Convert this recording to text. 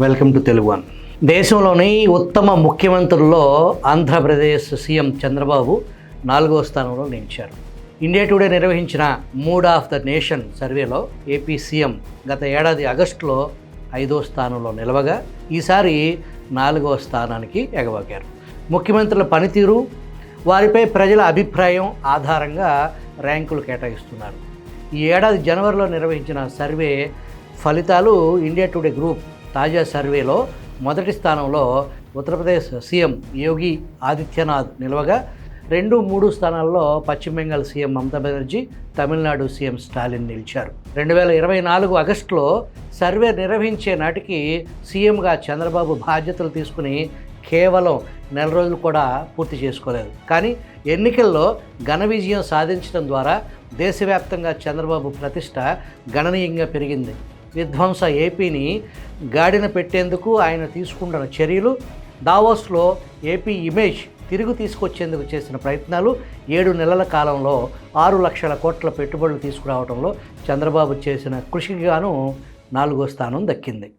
Welcome to Telugu one. దేశంలోని ఉత్తమ ముఖ్యమంత్రుల్లో Andhra Pradesh CM Chandrababu 4వ స్థానంలో నిలిచారు. ఇండియా టుడే నిర్వహించిన మూడ్ ఆఫ్ ద నేషన్ సర్వేలో ఏపీ సీఎం గత ఏడాది ఆగస్టులో 5వ స్థానంలో నిలవగా ఈసారి 4వ స్థానానికి ఎగబాకారు. ముఖ్యమంత్రుల పనితీరు, వారిపై ప్రజల అభిప్రాయం ఆధారంగా ర్యాంకులు కేటాయిస్తున్నారు. ఈ ఏడాది జనవరిలో నిర్వహించిన సర్వే ఫలితాలు ఇండియా టుడే గ్రూప్ తాజా సర్వేలో మొదటి స్థానంలో ఉత్తరప్రదేశ్ సీఎం యోగి ఆదిత్యనాథ్ నిలవగా 2, 3 స్థానాల్లో పశ్చిమ బెంగాల్ సీఎం మమతా బెనర్జీ, తమిళనాడు సీఎం స్టాలిన్ నిలిచారు. 2024 ఆగస్టులో సర్వే నిర్వహించే నాటికి సీఎంగా చంద్రబాబు బాధ్యతలు తీసుకుని కేవలం నెల రోజులు కూడా పూర్తి చేసుకోలేదు. కానీ ఎన్నికల్లో ఘన విజయం సాధించడం ద్వారా దేశవ్యాప్తంగా చంద్రబాబు ప్రతిష్ట గణనీయంగా పెరిగింది. విధ్వంస ఏపీని గాడిన పెట్టేందుకు ఆయన తీసుకుంటున్న చర్యలు, దావోస్లో ఏపీ ఇమేజ్ తిరిగి తీసుకొచ్చేందుకు చేసిన ప్రయత్నాలు 7 నెలల కాలంలో 6 లక్షల కోట్ల పెట్టుబడులు తీసుకురావడంలో చంద్రబాబు చేసిన కృషికి గాను 4వ స్థానం దక్కింది.